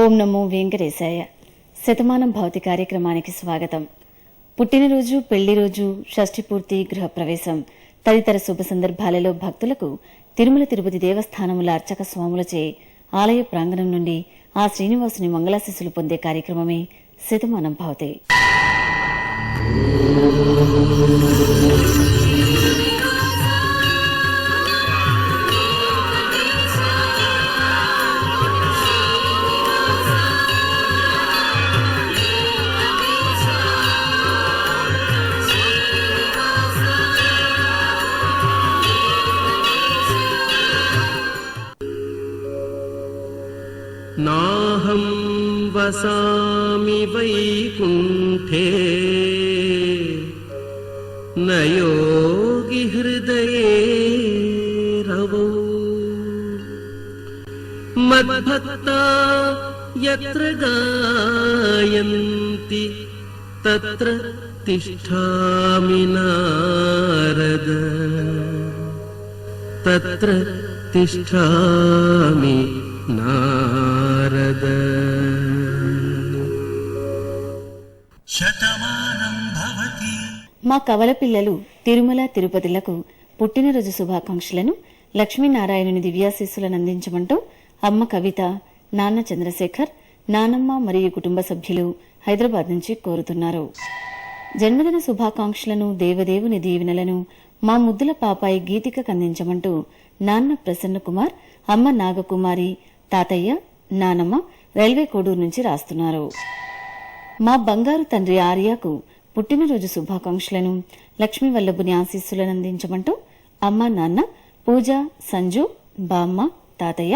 ఓం నమో వెంకటేశాయ. శతమానం భవతి కార్యక్రమానికి స్వాగతం. పుట్టినరోజు, పెళ్లి రోజు, షష్ఠి పూర్తి, గృహప్రవేశం తదితర శుభ సందర్భాలలో భక్తులకు తిరుమల తిరుపతి దేవస్థానముల అర్చక స్వాములచే ఆలయ ప్రాంగణం నుండి ఆ శ్రీనివాసుని మంగళాశీస్సులు పొందే కార్యక్రమమే శతమానం భవతి. నాహం వసామి వైకుంఠే న యోగి హృదయే రవౌ మద్భక్తా యత్ర గాయంతి తత్ర తిష్ఠామి నారద తత్ర తిష్ఠామి నారద. మా కవల పిల్లలు తిరుమల తిరుపతిలకు పుట్టినరోజు శుభాకాంక్షలను లక్ష్మీనారాయణుని దివ్యాశీస్సులను అందించమంటూ అమ్మ కవిత, నాన్న చంద్రశేఖర్, నానమ్మ మరియు కుటుంబ సభ్యులు హైదరాబాద్ నుంచి కోరుతున్నారు. జన్మదిన శుభాకాంక్షలను, దేవదేవుని దీవెనలను మా ముద్దుల పాపాయి గీతికకు అందించమంటూ నాన్న ప్రసన్న కుమార్, అమ్మ నాగకుమారి, తాతయ్య, నానమ్మ రైల్వే కోడూరు నుంచి రాస్తున్నారు. మా బంగారు తండ్రి ఆర్యకు పుట్టినరోజు శుభాకాంక్షలను, లక్ష్మీ వల్లభుని ఆశీస్సులను అందించమంటూ అమ్మ, నాన్న, పూజ, సంజు, బామ్మ, తాతయ్య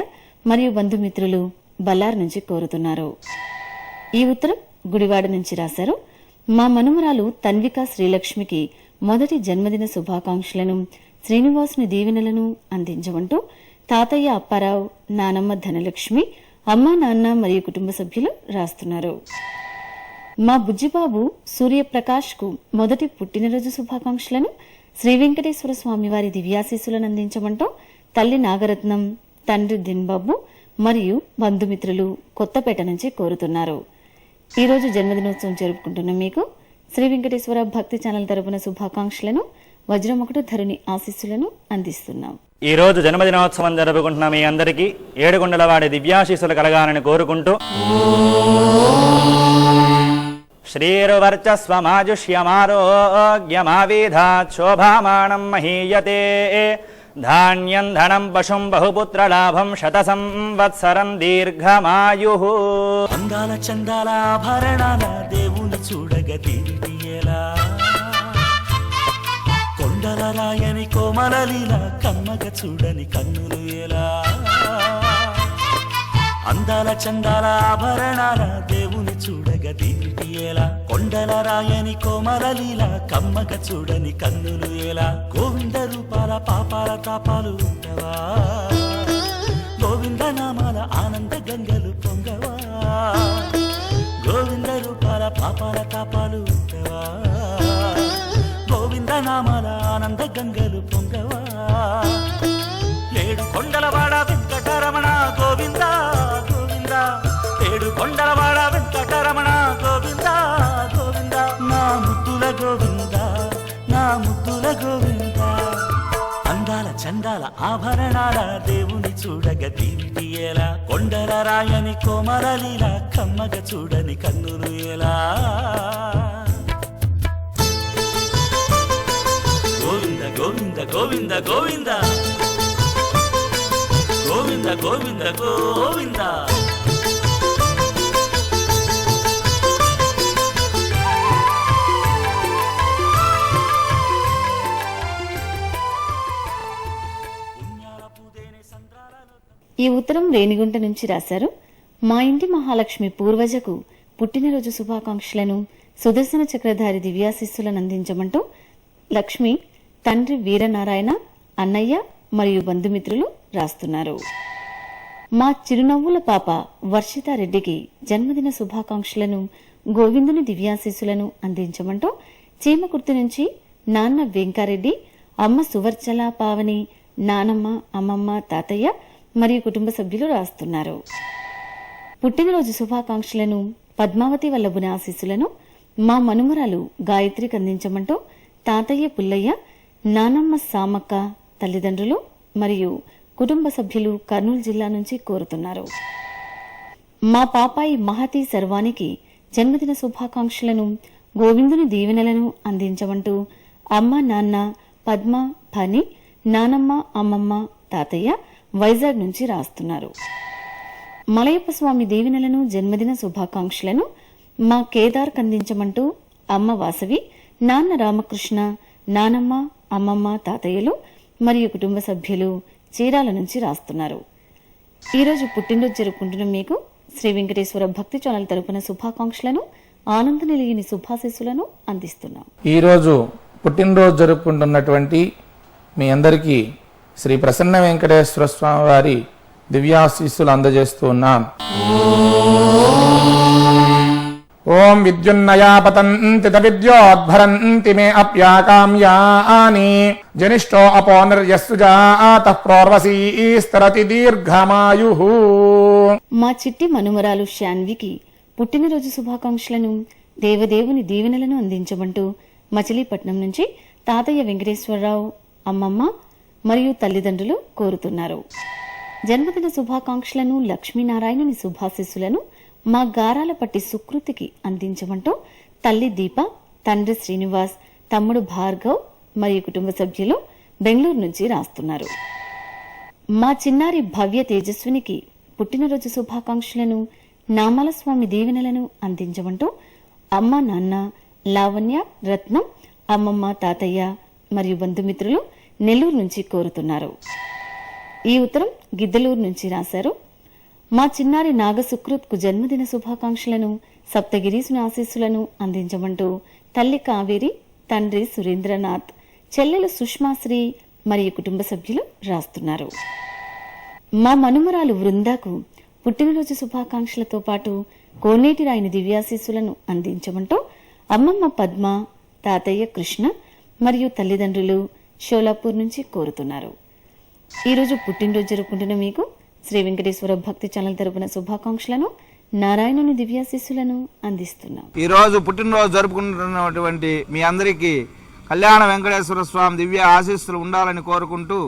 మరియు బంధుమిత్రులు బల్లార్ నుంచి కోరుతున్నారు. ఈ ఉత్తరం గుడివాడ నుంచి రాశారు. మా మనుమరాలు తన్విక శ్రీలక్ష్మికి మొదటి జన్మదిన శుభాకాంక్షలను, శ్రీనివాసుని దీవెనలను అందించమంటూ తాతయ్య అప్పారావు, నానమ్మ ధనలక్ష్మి, అమ్మ, నాన్న మరియు కుటుంబ సభ్యులు రాస్తున్నారు. మా బుజ్జిబాబు సూర్యప్రకాష్ కు మొదటి పుట్టినరోజు శుభాకాంక్షలను, శ్రీ వెంకటేశ్వర స్వామి వారి దివ్యాశీస్సులను అందించమంటూ తల్లి నాగరత్నం, తండ్రి దిన్బాబు మరియు బంధుమిత్రులు కొత్తపేట నుంచి కోరుతున్నారు. ఈ రోజు జన్మదినోత్సవం జరుపుకుంటున్న మీకు శ్రీ వెంకటేశ్వర భక్తి ఛానల్ తరపున శుభాకాంక్షలను, వజ్రమకుట ధరుని ఆశీస్సులను అందిస్తున్నాం. ఈ రోజు జన్మదినోత్సవం జరుపుకుంటున్న మీ అందరికీ ఏడుకొండల వాడి దివ్యాశీస్సులు కలగాలని కోరుకుంటూ శ్రీర్వర్చస్వమాజుష్యమారోగ్యమావిధాత్ శోభామానం మహీయతే ధాన్యం ధనం పశుం బహుపుత్రలాభం శత సంవత్సరం దీర్ఘమాయుః. అందాల చందాల ఆభరణాల దేవుని చూడగా తీరియేలా, కొండల రాయని కోమలలీల కమ్మగ చూడని కన్నులు ఎలా. అందాల చందాల ఆభరణాల దేవుని చూడగా తీరియేలా, కొండల రాయని కోమలలీల కమ్మగ చూడని కన్నులు ఎలా. గోవింద రూపాల పాపాల తాపాలు ఉండవా, గోవింద నామాల ఆనంద గంగలు పొంగవా. గోవింద రూపాల పాపాల తాపాలు ఉండవా, గోవింద నామాల ఆనంద గంగలు పొంగవా. ఏడు కొండలవాడ వెంకటరమణ గోవింద గోవింద, ఏడు కొండలవాడ వెంకటరమణ గోవింద గోవింద. నా ముద్దుల గోవింద, నా ముద్దుల గోవింద. అందాల చందాల ఆభరణాల దేవుని చూడగా తీరియేలా, కొండల రాయని కోమరలీల కమ్మగ చూడని కన్నులు ఎలా. గోవింద గోవింద గోవింద గోవింద గోవింద గోవింద గోవింద. ఈ ఉత్తరం రేణిగుంట నుంచి రాశారు. మా ఇంటి మహాలక్ష్మి పూర్వజకు పుట్టినరోజు శుభాకాంక్షలను, సుదర్శన చక్రధారి దివ్యాశీస్సులను అందించమంటూ లక్ష్మి, తండ్రి వీరనారాయణ, అన్నయ్య మరియు బంధుమిత్రులు రాస్తున్నారు. మా చిరునవ్వుల పాప వర్షితారెడ్డికి జన్మదిన శుభాకాంక్షలను, గోవిందుని దివ్యాశీస్సులను అందించమంటూ చీమకుర్తి నుంచి నాన్న వెంకారెడ్డి, అమ్మ సువర్చల పావని, నానమ్మ, అమ్మమ్మ, తాతయ్య మరియు కుటుంబ సభ్యులు రాస్తున్నారు. పుట్టినరోజు శుభాకాంక్షలను, పద్మావతి వల్లభుని ఆశీస్సులను మా మనుమరాలు గాయత్రికి అందించమంటూ తాతయ్య పుల్లయ్య, నానమ్మ సామక్క తల్లిదండ్రులు మరియు కుటుంబ సభ్యులు కర్నూలు జిల్లా నుంచి కోరుతున్నారు. మా పాపాయి మహతి సర్వానికి జన్మదిన శుభాకాంక్షలను, గోవిందుని దీవెనలను అందించమంటూ అమ్మ, నాన్న, పద్మ, ఫణి, నానమ్మ, అమ్మమ్మ, తాతయ్య వైజాగ్ నుంచి రాస్తున్నారు. మలయప్ప స్వామి దీవెనలను, జన్మదిన శుభాకాంక్షలను మా కేదార్ అందించమంటూ అమ్మ వాసవి, నాన్న రామకృష్ణ, నానమ్మ, అమ్మమ్మ, తాతయ్యలు మరియు కుటుంబ సభ్యులు చీరాల నుంచి రాస్తున్నారు. ఈరోజు పుట్టినరోజు జరుపుకుంటున్న మీకు శ్రీ వెంకటేశ్వర భక్తి ఛానల్ తరపున శుభాకాంక్షలను, ఆనంద నిలయని శుభాశీస్సులను అందిస్తున్నాం. ఈరోజు పుట్టినరోజు జరుపుకుంటున్నటువంటి మీ అందరికీ శ్రీ ప్రసన్న వెంకటేశ్వర స్వామి వారి దివ్యాశీస్సులు అందజేస్తూ ఉన్నాం. ఓం విద్యున్నయా పతంతి విద్యోద్భరంతి మే అప్యాకామ్యాని జనిష్టో అపో నిర్యస్సుజాతః ప్రోర్వసీస్తరతి దీర్ఘమాయుః. మా చిట్టి మనుమరాలు శాన్వికి పుట్టినరోజు శుభాకాంక్షలను, దేవదేవుని దీవెనలను అందించమంటూ మచిలీపట్నం నుంచి తాతయ్య వెంకటేశ్వరరావు, అమ్మమ్మ మరియు తల్లిదండ్రులు కోరుతున్నారు. జన్మదిన శుభాకాంక్షలను, లక్ష్మీనారాయణుని శుభాశీస్సులను మా గారాలపట్టి సుకృతికి అందించమంటూ తల్లి దీప, తండ్రి శ్రీనివాస్, తమ్ముడు భార్గవ్ మరియు కుటుంబ సభ్యులు బెంగళూరు నుంచి రాస్తున్నారు. మా చిన్నారి భవ్య తేజస్వినికి పుట్టినరోజు శుభాకాంక్షలను, నామాల స్వామి దీవెనలను అందించమంటూ అమ్మ, నాన్న, లావణ్య, రత్నం, అమ్మమ్మ, తాతయ్య మరియు బంధుమిత్రులు నెల్లూరు నుంచి కోరుతున్నారు. ఈ ఉత్తరం గిద్దలూరు నుంచి రాశారు. మా చిన్నారి నాగసుకృత్కు జన్మదిన శుభాకాంక్షలను, సప్తగిరీసుని ఆశీస్సులను అందించమంటూ తల్లి కావేరి, తండ్రి సురేంద్రనాథ్, చెల్లెలు సుష్మాశ్రీ మరియు కుటుంబ సభ్యులు రాస్తున్నారు. మా మనుమరాలు వృందాకు పుట్టినరోజు శుభాకాంక్షలతో పాటు కోనేటి రాయిని దివ్యాశీస్సులను అందించమంటూ అమ్మమ్మ పద్మ, తాతయ్య కృష్ణ మరియు తల్లిదండ్రులు షోలాపూర్ నుంచి కోరుతున్నారు. ఈరోజు పుట్టినరోజు జరుపుకుంటున్న మీకు శ్రీ వెంకటేశ్వర భక్తి ఛానల్ తరపున శుభాకాంక్షలను, నారాయణుని దివ్యాశీస్సులను అందిస్తున్నాం. ఈ రోజు పుట్టినరోజు జరుపుకుంటున్నటువంటి మీ అందరికీ కళ్యాణ వెంకటేశ్వర స్వామి దివ్య ఆశీస్సులు ఉండాలని కోరుకుంటూ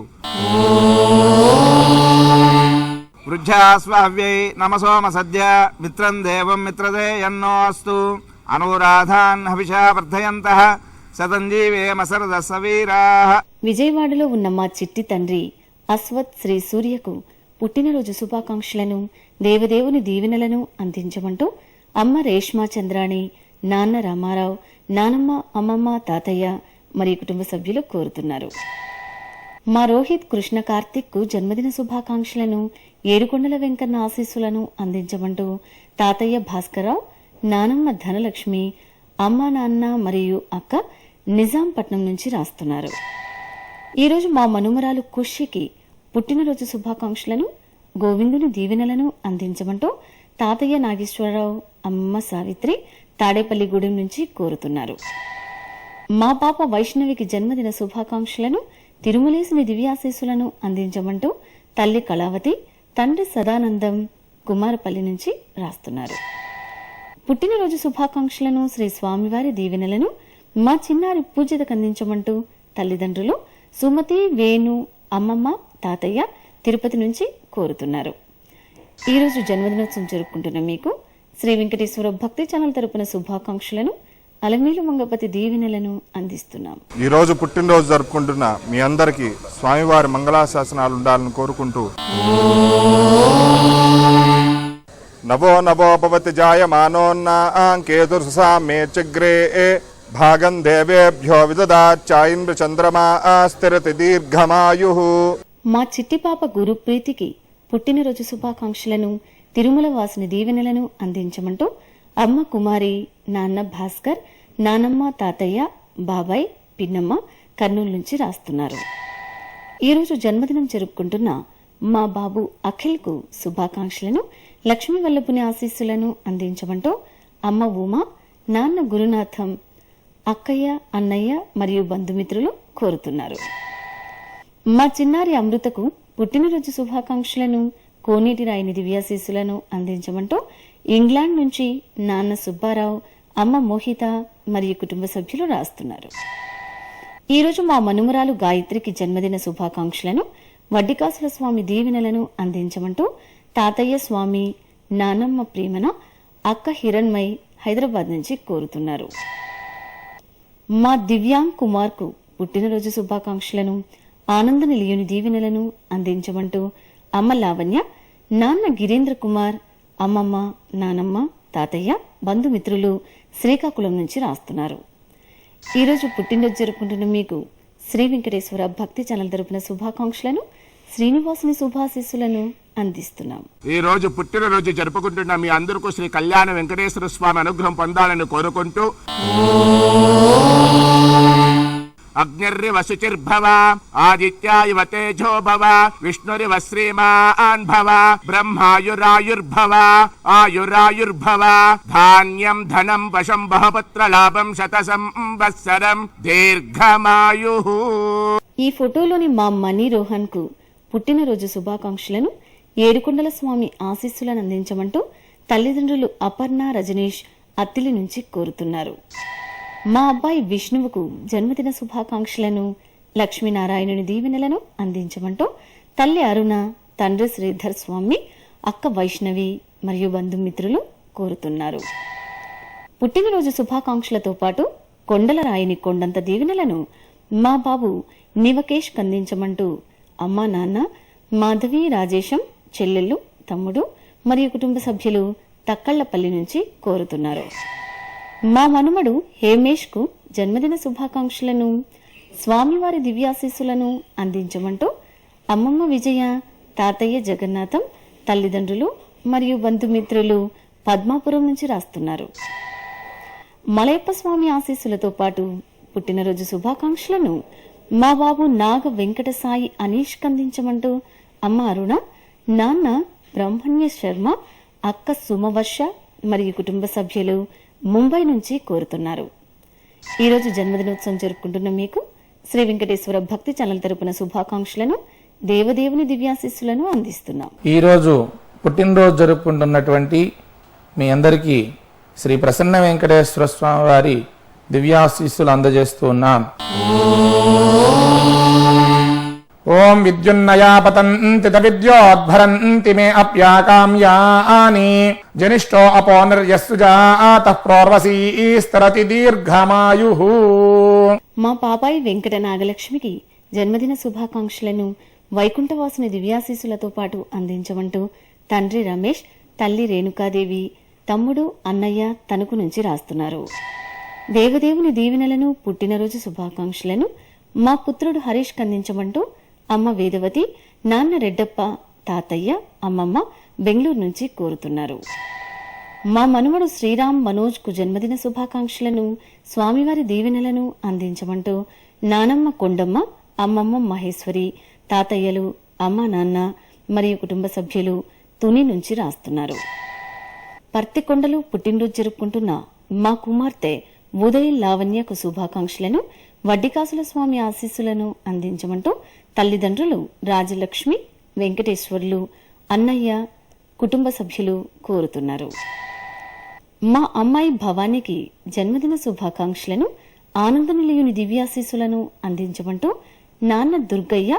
వృద్ధ్యాస్వావ్యై నమసోమ సద్య మిత్రం దేవం మిత్రదే ఎన్నో అస్తు అనురాధాన్ హవిషా వర్ధయంతః శతంజీవేమ సరద సవీరాః. విజయవాడలో ఉన్న మా చిట్టి తండ్రి అశ్వత్ శ్రీ సూర్యకు పుట్టినరోజు శుభాకాంక్షలను, దేవదేవుని దీవెనలను అందించమంటూ అమ్మ రేష్మా చంద్రాణి, నాన్న రామారావు, నానమ్మ, అమ్మమ్మ, తాతయ్య మరియు కుటుంబ సభ్యులు కోరుతున్నారు. మా రోహిత్ కృష్ణ కార్తిక్ జన్మదిన శుభాకాంక్షలను, ఏడుకొండల వెంకన్న ఆశీస్సులను అందించమంటూ తాతయ్య భాస్కరరావు, నానమ్మ ధనలక్ష్మి, అమ్మ, నాన్న మరియు అక్క నిజాంపట్నం నుంచి రాస్తున్నారు. ఈరోజు మా మనుమరాలు ఖుషికి పుట్టినరోజు శుభాకాంక్షలను, గోవిందుని దీవెనలను అందించమంటూ తాతయ్య నాగేశ్వరరావు, అమ్మ సావిత్రి తాడేపల్లిగూడెం నుంచి కోరుతున్నారు. మా పాప వైష్ణవికి జన్మదిన శుభాకాంక్షలను, తిరుమలేసుని దివ్యాశీస్సులను అందించమంటూ తల్లి కళావతి, తండ్రి సదానందం కుమారపల్లి నుంచి రాస్తున్నారు. పుట్టినరోజు శుభాకాంక్షలను, శ్రీ స్వామివారి దీవెనలను మా చిన్నారి పూజితకు అందించమంటూ తల్లిదండ్రులు సుమతి, వేణు, అమ్మమ్మ, తాతయ్య తిరుపతి నుంచి కోరుతున్నారు. ఈరోజు జన్మదినోత్సవం జరుపుకుంటున్న మీకు శ్రీ వెంకటేశ్వర భక్తి ఛానల్ తరపున శుభాకాంక్షలను, అలమేలు మంగపతి దీవెనలను అందిస్తున్నాం. ఈ రోజు పుట్టినరోజు జరుపుకుంటున్న మీ అందరికీ స్వామివారి మంగళాశాసనాలు ఉండాలని కోరుకుంటూ నవో నవో భవతి జాయమానోన్నాంకేతుర్సామే చగ్రే భాగం దేవేభ్యో విదదాచాయింద్ర చంద్రమా స్థిరతి దీర్ఘమాయుః. మా చిట్టిపాప గురుప్రీతికి పుట్టినరోజు శుభాకాంక్షలను, తిరుమల వాసుని దీవెనలను అందించమంటూ అమ్మ కుమారి, నాన్న భాస్కర్, నానమ్మ, తాతయ్య, బాబాయ్, పిన్నమ్మ కర్నూలు నుంచి రాస్తున్నారు. ఈరోజు జన్మదినం జరుపుకుంటున్న మా బాబు అఖిల్కు శుభాకాంక్షలను, లక్ష్మీ వల్లభుని ఆశీస్సులను అందించమంటూ అమ్మ ఉమా, నాన్న గురునాథం, అక్కయ్య, అన్నయ్య మరియు బంధుమిత్రులు కోరుతున్నారు. మా చిన్నారి అమృతకు పుట్టినరోజు శుభాకాంక్షలను కోనేటి రాయిని దివ్యాశీస్సులను అందించమంటూ ఇంగ్లాండ్ నుంచి నాన్న సుబ్బారావు, అమ్మ మోహిత మరియు కుటుంబ సభ్యులు రాస్తున్నారు. ఈరోజు మా మనుమరాలు గాయత్రికి జన్మదిన శుభాకాంక్షలను, వడ్డికాసుల స్వామి దీవెనలను అందించమంటూ తాతయ్య స్వామి, నానమ్మ ప్రేమన, అక్క హిరణ్మయ్ హైదరాబాద్ నుంచి కోరుతున్నారు. మా దివ్యాంగ్ కుమార్ కు పుట్టినరోజు శుభాకాంక్షలను, ఆనంద నిలయుని దీవెనలను అందించమంటూ అమ్మ లావణ్య, నాన్న గిరీంద్ర కుమార్, అమ్మమ్మ, నానమ్మ, తాతయ్య, బంధుమిత్రులు శ్రీకాకుళం నుంచి రాస్తున్నారు. ఈరోజు పుట్టినరోజు జరుపుకుంటున్న మీకు శ్రీ వెంకటేశ్వర భక్తి ఛానల్ తరపున శుభాకాంక్షలను, శ్రీనివాసుని శుభాశీస్సులను అందిస్తున్నాం. ఈ రోజు పుట్టినరోజు జరుపుకుంటున్న మీ అందరికీ శ్రీ కళ్యాణ వెంకటేశ్వర స్వామి అనుగ్రహం పొందాలని కోరుకుంటూ అగ్నిర్వ శుచిర్భవ ఆదిత్యాయవ తేజో భవ విష్ణురివ శ్రీమాన్ భవ బ్రహ్మాయురాయుర్భవ ఆయురాయుర్భవ ధాన్యం ధనం వశం బహపత్ర లాభం శత సంవత్సరం దీర్ఘమాయు. ఈ ఫోటోలోని మా మణి రోహన్ కు పుట్టినరోజు శుభాకాంక్షలను, ఏడుకొండల స్వామి ఆశీస్సులను అందించమంటూ తల్లిదండ్రులు అపర్ణ, రజనీష్ అత్తిలి నుంచి కోరుతున్నారు. మా అబ్బాయి విష్ణువుకు జన్మదిన శుభాకాంక్షలను, లక్ష్మీనారాయణుని దీవెనలను అందించమంటూ తల్లి అరుణ, తండ్రి శ్రీధర్ స్వామి, అక్క వైష్ణవి మరియు బంధుమిత్రులు కోరుతున్నారు. పుట్టినరోజు శుభాకాంక్షలతో పాటు కొండల రాయిని కొండంత దీవెనలను మా బాబు నివకేష్ కందించమంటూ అమ్మా, నాన్న, మాధవి, రాజేశం, చెల్లెళ్ళు, తమ్ముడు మరియు కుటుంబ సభ్యులు తక్కళ్లపల్లి నుంచి కోరుతున్నారు. మా మనుమడు హేమేష్ కు జన్మదిన శుభాకాంక్షలను, స్వామివారి దివ్యాశీస్సులను అందించమంటూ అమ్మమ్మ విజయ, తాతయ్య జగన్నాథం, తల్లిదండ్రులు మరియు బంధుమిత్రులు పద్మాపురం నుంచి రాస్తున్నారు. మలయప్ప స్వామి ఆశీస్సులతో పాటు పుట్టినరోజు శుభాకాంక్షలను మా బాబు నాగ వెంకట సాయి అనీష్ కందించమంటూ అమ్మ అరుణ, నాన్న బ్రహ్మణ్య శర్మ, అక్క సుమవర్ష మరియు కుటుంబ సభ్యులు ముంబై నుంచి కోరుతున్నారు. ఈరోజు జన్మదినోత్సవం జరుపుకుంటున్న మీకు శ్రీ వెంకటేశ్వర భక్తి ఛానల్ తరపున శుభాకాంక్షలను, దేవదేవుని దివ్యాశీస్సులను అందిస్తున్నాం. ఈరోజు పుట్టినరోజు జరుపుకుంటున్నటువంటి మీ అందరికీ శ్రీ ప్రసన్న వెంకటేశ్వర స్వామి వారి దివ్యాశీస్సులు అందజేస్తూ ఉన్నాం. ఓం విద్యున్నయా పతంతి విద్యోద్భరంతి మే అప్యాకామ్యాని జనిష్టో అపో నిర్యస్సుజాతః ప్రోర్వసీస్తరతి దీర్ఘమాయుః. మా పాపాయి వెంకట నాగలక్ష్మికి జన్మదిన శుభాకాంక్షలను, వైకుంఠవాసుని దివ్యాశీస్సులతో పాటు అందించమంటూ తండ్రి రమేష్, తల్లి రేణుకాదేవి, తమ్ముడు అన్నయ్య తణుకు నుంచి రాస్తున్నారు. దేవదేవుని దీవెనలను, పుట్టినరోజు శుభాకాంక్షలను మా పుత్రుడు హరీష్ కందించమంటూ అమ్మ వేదవతి, నాన్న రెడ్డప్ప, తాతయ్య, అమ్మమ్మ బెంగళూరు నుంచి కోరుతున్నారు. మా మనుమడు శ్రీరామ్ మనోజ్ కు జన్మదిన శుభాకాంక్షలను, స్వామివారి దీవెనలను అందించమంటూ నానమ్మ కొండమ్మ, అమ్మమ్మ మహేశ్వరి, తాతయ్యలు, అమ్మ నాన్న మరియు కుటుంబ సభ్యులు తుని నుంచి రాస్తున్నారు. పర్తికొండలో పుట్టినరోజు జరుపుకుంటున్న మా కుమార్తె ఉదయ్ లావణ్యకు శుభాకాంక్షలను, వడ్డికాసుల స్వామి ఆశీస్సులను అందించమంటూ తల్లిదండ్రులు రాజలక్ష్మి, వెంకటేశ్వర్లు, అన్నయ్య, కుటుంబ సభ్యులు కోరుతున్నారు. మా అమ్మాయి భవానీకి జన్మదిన శుభాకాంక్షలను, ఆనంద నిలయుని దివ్యాశీస్సులను అందించమంటూ నాన్న దుర్గయ్య,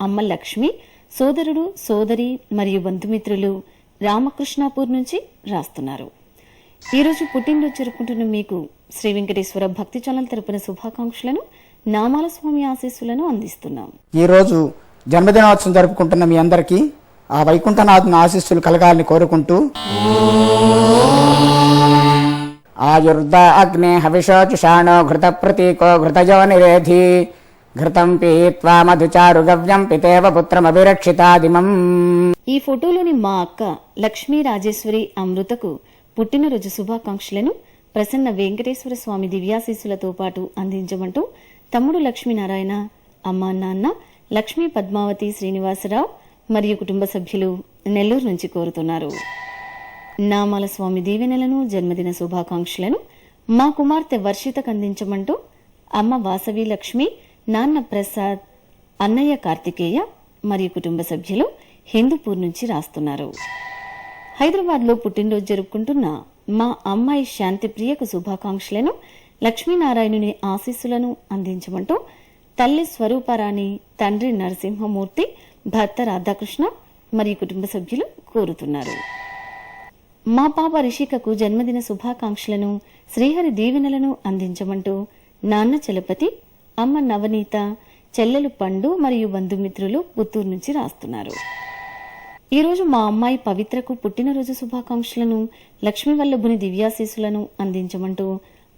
అమ్మ లక్ష్మి, సోదరుడు, సోదరి మరియు బంధుమిత్రులు రామకృష్ణాపూర్ నుంచి రాస్తున్నారు. ఈరోజు పుట్టినరోజు జరుపుకుంటున్న మీకు శ్రీ వెంకటేశ్వర భక్తి ఛానల్ తరపున శుభాకాంక్షలను, నామాల స్వామి ఆశీస్సులను అందిస్తున్నాం. ఈరోజు జన్మదినోత్సవం జరుపుకుంటున్న మీ అందరికీ ఆ వైకుంఠనాథుని ఆశీస్సులు కలగాలని కోరుకుంటూ ఆయుర్ద అగ్నే హవిషోచుషాణో ఘృత ప్రతీకో ఘృతజో నిరేధి ఘృతం పీత్వా మధుచారు గవ్యం పితేవ పుత్రమభిరక్షితాదిమం. ఈ ఫోటోలోని మా అక్క లక్ష్మీ రాజేశ్వరి అమృతకు పుట్టినరోజు శుభాకాంక్షలను, ప్రసన్న వెంకటేశ్వర స్వామి దివ్యాశీస్సులతో పాటు అందించమంటూ తమ్ముడు లక్ష్మీనారాయణ, అమ్మా నాన్న లక్ష్మీ పద్మావతి, శ్రీనివాసరావు మరియు కుటుంబ సభ్యులు నెల్లూరు నుంచి కోరుతున్నారు. నామాల స్వామి దీవెనలను, జన్మదిన శుభాకాంక్షలను మా కుమార్తె వర్షితకు అందించమంటూ అమ్మ వాసవి లక్ష్మి, నాన్న ప్రసాద్, అన్నయ్య కార్తికేయ మరియు కుటుంబ సభ్యులు హిందూపూర్ నుంచి రాస్తున్నారు. హైదరాబాద్లో పుట్టినరోజు జరుపుకుంటున్న మా అమ్మాయి శాంతిప్రియకు శుభాకాంక్షలను, లక్ష్మీనారాయణుని ఆశీస్సులను అందించమంటూ తల్లి స్వరూపరాణి, తండ్రి నరసింహమూర్తి, భర్త రాధాకృష్ణ మరియు కుటుంబ సభ్యులు కోరుతున్నారు. మా పాప రిషికకు జన్మదిన శుభాకాంక్షలను, శ్రీహరి దీవెనలను అందించమంటూ నాన్న చలపతి, అమ్మ నవనీత, చెల్లెలు పండు మరియు బంధుమిత్రులు పుత్తూరు నుంచి రాస్తున్నారు. ఈరోజు మా అమ్మాయి పవిత్రకు పుట్టినరోజు శుభాకాంక్షలను, లక్ష్మీవల్లభుని దివ్యాశీసులను అందించమంటూ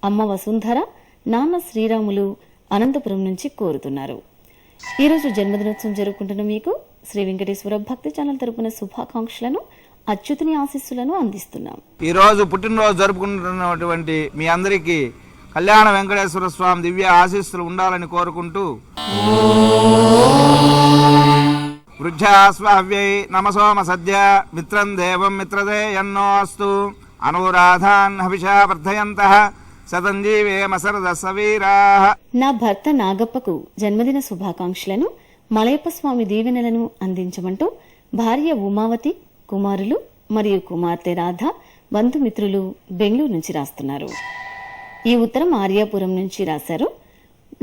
అమ్మ వసుంధర, నాన్న శ్రీరాములు అనంతపురం నుంచి కోరుతున్నారు. ఈరోజు జన్మదినోత్సవం జరుపుకుంటున్న మీకు శ్రీ వెంకటేశ్వర భక్తి ఛానల్ తరపున శుభాకాంక్షలను, అచ్యుతుని ఆశీస్సులను అందిస్తున్నాం. ఈ రోజు పుట్టినరోజు జరుపుకుంటున్నటువంటి మీ అందరికీ కళ్యాణ వెంకటేశ్వర స్వామి దివ్య ఆశీస్సులు ఉండాలని కోరుకుంటూ వృద్ధ్యాస్వావ్యై నమసోమ సద్య మిత్రం దేవం మిత్రదే యన్నోస్తు అనురాధాన్ హవిషా వర్ధయంతః శతంజీవేమ సరద సవీరాః. నా భర్త నాగప్పకు జన్మదిన శుభాకాంక్షలను, మలయప్ప స్వామి దీవెనలను అందించమంటూ భార్య ఉమావతి, కుమారులు మరియు కుమార్తె రాధ, బంధుమిత్రులు బెంగళూరు నుంచి రాస్తున్నారు. ఈ ఉత్తరం ఆర్యాపురం నుంచి రాశారు.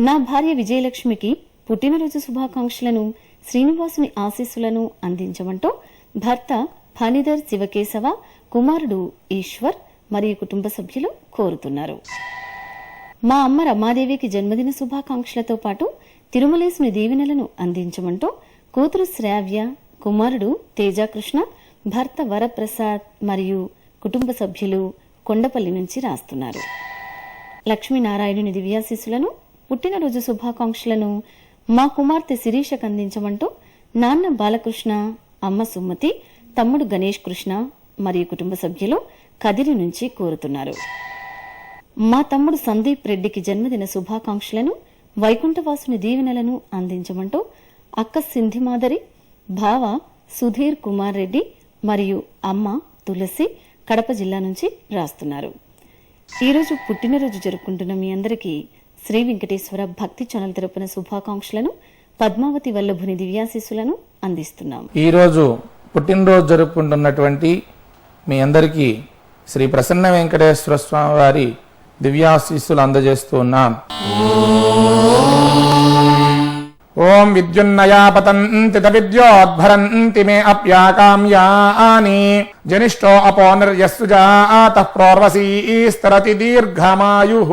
నా భార్య విజయలక్ష్మికి పుట్టినరోజు శుభాకాంక్షలను, శ్రీనివాసుని ఆశీస్సులను అందించమంటూ భర్త ఫణిధర్ శివకేశవ, కుమారుడు ఈశ్వర్ మరియు కుటుంబ సభ్యులు కోరుతున్నారు. మా అమ్మ రమాదేవికి జన్మదిన శుభాకాంక్షలతో పాటు తిరుమలేశుని దీవెనలను అందించమంటూ కూతురు శ్రావ్య, కుమారుడు తేజకృష్ణ, భర్త వరప్రసాద్ మరియు కుటుంబ సభ్యులు కొండపల్లి నుంచి రాస్తున్నారు. లక్ష్మీనారాయణుని దివ్యాశీస్సులను, పుట్టినరోజు శుభాకాంక్షలను మా కుమార్తె శిరీషకు అందించమంటూ నాన్న బాలకృష్ణ, అమ్మ సుమతి, తమ్ముడు గణేష్ కృష్ణ మరియు కుటుంబ సభ్యులు కదిరి నుంచి కోరుతున్నారు. మా తమ్ముడు సందీప్ రెడ్డికి జన్మదిన శుభాకాంక్షలను, వైకుంఠవాసుని దీవెనలను అందించమంటూ అక్క సింధిమాదరి, భావ సుధీర్ కుమార్ రెడ్డి మరియు అమ్మ తులసి కడప జిల్లా నుంచి రాస్తున్నారు. ఈరోజు పుట్టినరోజు జరుపుకుంటున్న మీ అందరికీ శ్రీ వెంకటేశ్వర భక్తి ఛానల్ తరపున శుభాకాంక్షలను, పద్మావతి వల్లభుని దివ్యాశీస్సులను అందిస్తున్నాం. ఈరోజు పుట్టినరోజు జరుపుకుంటున్నటువంటి మీ అందరికీ శ్రీ ప్రసన్న వెంకటేశ్వర స్వామి వారి దివ్యాశీస్సులు అందజేస్తూ ఉన్నాం. ఓం విద్యున్నయా పతంతి విద్యోద్భరంతి మే అప్యాకామ్యాని జనిష్టో అపో నిర్యస్సు జాతః ప్రోర్వసీస్తరతి దీర్ఘమాయుః.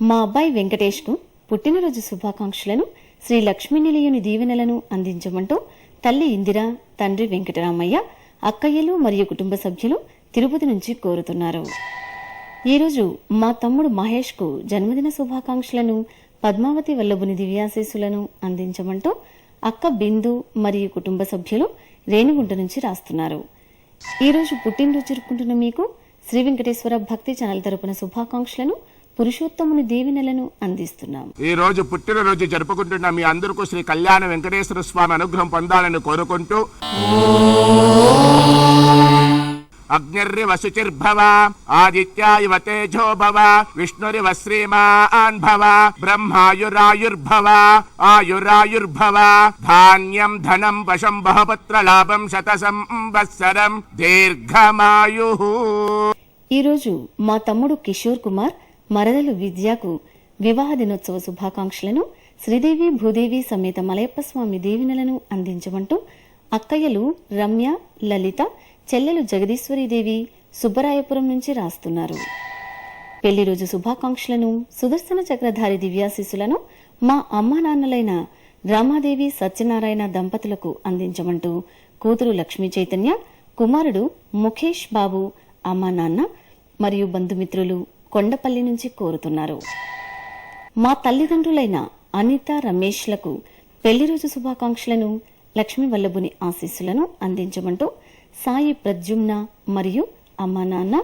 మా అబ్బాయి వెంకటేష్ కు పుట్టినరోజు శుభాకాంక్షలను, శ్రీ లక్ష్మీ నిలయుని దీవెనలను అందించమంటూ తల్లి ఇందిర, తండ్రి వెంకటరామయ్య, అక్కయ్యలు మరియు కుటుంబ సభ్యులు తిరుపతి నుంచి కోరుతున్నారు. ఈరోజు మా తమ్ముడు మహేష్ కు జన్మదిన శుభాకాంక్షలను, పద్మావతి వల్లభుని దివ్యాశీస్సులను అందించమంటూ అక్క బిందు మరియు కుటుంబ సభ్యులు రేణిగుంట నుంచి రాస్తున్నారు. ఈరోజు పుట్టినరోజు జరుపుకుంటున్న మీకు శ్రీ వెంకటేశ్వర భక్తి ఛానల్ తరపున శుభాకాంక్షలను, పురుషోత్తముని దీవెనలను అందిస్తున్నాం. ఈ రోజు పుట్టినరోజు జరుపుకుంటున్న మీ అందరికీ శ్రీ కళ్యాణ వెంకటేశ్వర స్వామి అనుగ్రహం పొందాలని కోరుకుంటూ అగ్నిర్వ శుచిర్భవ ఆదిత్యాయవ తేజో భవ విష్ణురివ శ్రీమాన్ భవ బ్రహ్మాయురాయుర్భవ ఆయురాయుర్భవ ధాన్యం ధనం వశం బహపత్ర లాభం శత సంవత్సరం దీర్ఘమాయుః. ఈరోజు మా తమ్ముడు కిషోర్ కుమార్, మరదలు విద్యకు వివాహ దినోత్సవ శుభాకాంక్షలను, శ్రీదేవి భూదేవి సమేత మలయప్ప స్వామి దీవెనలను అందించమంటూ అక్కయ్యలు రమ్య, లలిత, చెల్లెలు జగదీశ్వరీదేవి సుబ్బరాయపురం నుంచి రాస్తున్నారు. పెళ్లి రోజు శుభాకాంక్షలను, సుదర్శన చక్రధారి దివ్యాశీస్సులను మా అమ్మా నాన్నలైన రామాదేవి, సత్యనారాయణ దంపతులకు అందించమంటూ కూతురు లక్ష్మీ చైతన్య, కుమారుడు ముఖేష్ బాబు, అమ్మా నాన్న మరియు బంధుమిత్రులు కొండపల్లి నుంచి కోరుతున్నారు. మా తల్లిదండ్రులైన అనిత, రమేష్లకు పెళ్లి రోజు శుభాకాంక్షలను, లక్ష్మీ వల్లభుని ఆశీస్సులను అందించమంటూ సాయి ప్రద్యుమ్న మరియు అమ్మా నాన్న,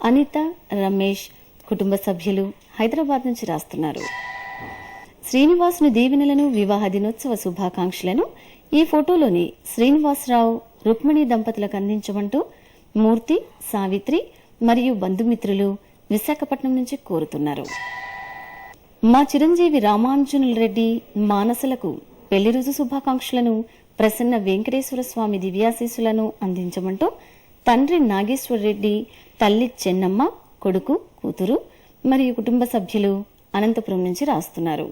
అనిత, రమేష్ కుటుంబ సభ్యులు హైదరాబాద్ నుంచి రాస్తున్నారు. శ్రీనివాసుని దీవెనలను, వివాహ దినోత్సవ శుభాకాంక్షలను ఈ ఫోటోలోని శ్రీనివాసరావు, రుక్మిణి దంపతులకు అందించమంటూ మూర్తి, సావిత్రి మరియు బంధుమిత్రులు విశాఖపట్నం నుంచి కోరుతున్నారు. మా చిరంజీవి రామాంజనుల రెడ్డి మానసలకు పెళ్లి రోజు శుభాకాంక్షలను ప్రసన్న వెంకటేశ్వర స్వామి దివ్యాశీస్సులను అందించమంటూ తండ్రి నాగేశ్వర రెడ్డి, తల్లి చెన్నమ్మ, కొడుకు, కూతురు మరియు కుటుంబ సభ్యులు అనంతపురం నుంచి రాస్తున్నారు.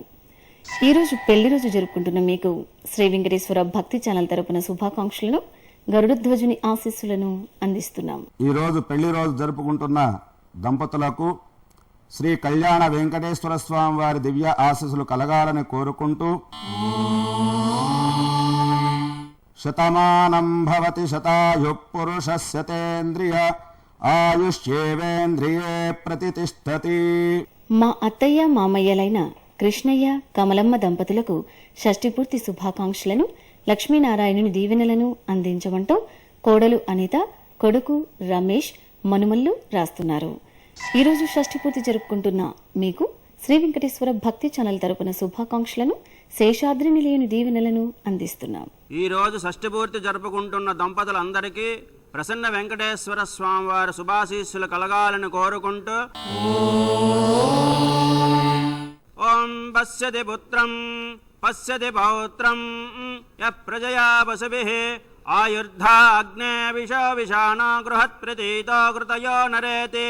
ఈ రోజు పెళ్లి రోజు జరుపుకుంటున్న మీకు శ్రీ వెంకటేశ్వర భక్తి ఛానల్ తరపున శుభాకాంక్షలను, గరుడధ్వజుని ఆశీస్సులను అందిస్తున్నాం. ఈ రోజు పెళ్లి రోజు జరుపుకుంటున్న దంపతులకు శ్రీ కళ్యాణ వెంకటేశ్వర స్వామి వారి దివ్య ఆశీస్సులు కలగాలని కోరుకుంటూ శతమానం భవతి శతాయు పురుషస్య తేంద్రియ ఆయుష్యేవేంద్రియే ప్రతిష్ఠతి. మా అత్తయ్య మామయ్యలైన కృష్ణయ్య, కమలమ్మ దంపతులకు షష్ఠిపూర్తి శుభాకాంక్షలను, లక్ష్మీనారాయణుని దీవెనలను అందించమంటూ కోడలు అనిత, కొడుకు రమేష్, మనుమల్లు రాస్తున్నారు. ఈరోజు షష్ఠిపూర్తి జరుపుకుంటున్న మీకు శ్రీ వెంకటేశ్వర భక్తి ఛానల్ తరపున శుభాకాంక్షలను, శేషాద్రి నిలయని దీవెనలను అందిస్తున్నాం. ఈ రోజు షష్ఠిపూర్తి జరుపుకుంటున్న దంపతులందరికీ ప్రసన్న వెంకటేశ్వర స్వామి వారి శుభాశీస్సులు కలగాలని కోరుకుంటూ ఓం పశ్యతి పుత్రం పశ్యతి పౌత్రం యః ప్రజయా పశుభిః ఆయుర్ధా అగ్నే విషాణో గృహత్ ప్రతీతో కృతయో నరేతి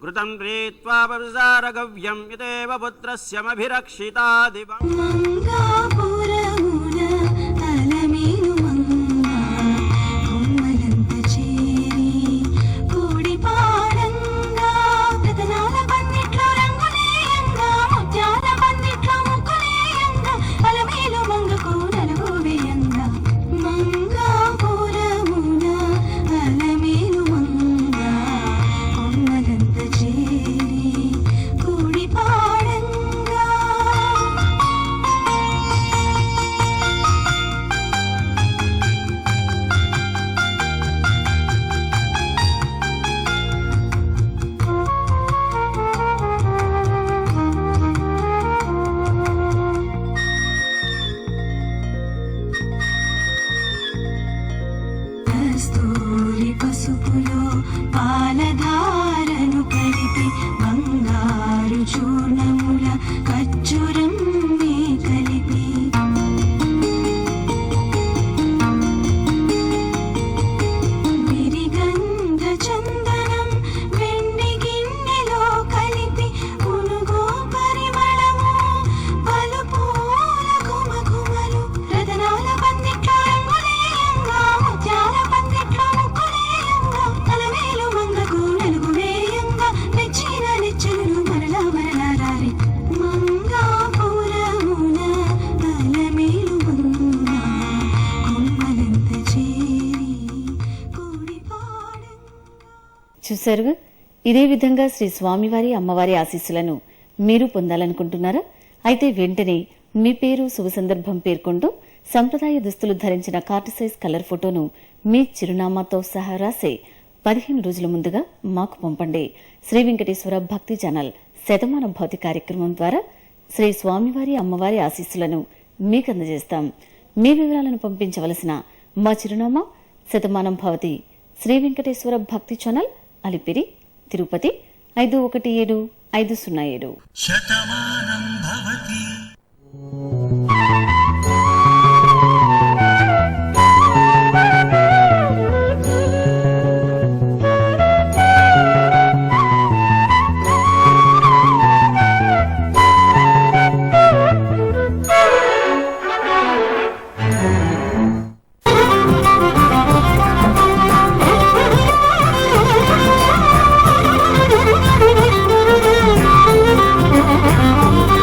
కృతం క్రీత్వా పవిసారగవ్యం యతేవ పుత్రస్యమభిరక్షితా దివం. పసుపులో పాలధారను కలిపి బంగారు చూర్ణముల ఖర్జూరం కలిపి విరిగంధ చందనం వెండి గిన్నెలో కలిపి పునుగో పరిమళము పలుపూల గుమగుమలు రతనాల పందిట్లో రంగులేయంగా ముత్యాల పందిట్లో ముక్కులేయంగా అలమేలు మంగకు నలుగు వేయంగా మెచ్చిన నెచ్చలు మరలా మరలా రారి మంగాపురమున అలమేలు మంగా కొమ్మలంత చేరి కూడి చూశారుగా, ఇదే విధంగా శ్రీ స్వామివారి అమ్మవారి ఆశీస్సులను మీరు పొందాలనుకుంటున్నారా? అయితే వెంటనే మీ పేరు, శుభ సందర్భం పేర్కొంటూ సంప్రదాయ దుస్తులు ధరించిన కార్డు సైజ్ కలర్ ఫోటోను మీ చిరునామాతో సహా రాసే 15 రోజుల ముందుగా మాకు పంపండి. శ్రీ వెంకటేశ్వర భక్తి ఛానల్ శతమాన భౌతి కార్యక్రమం ద్వారా శ్రీ స్వామివారి అమ్మవారి ఆశీస్సులను మీకు అందజేస్తాం. మీ వివరాలను పంపించవలసిన మా చిరునామా శతమానం భవతి, శ్రీ వెంకటేశ్వర భక్తి ఛానల్, అలిపిరి, తిరుపతి 517507. శతమానం భవతి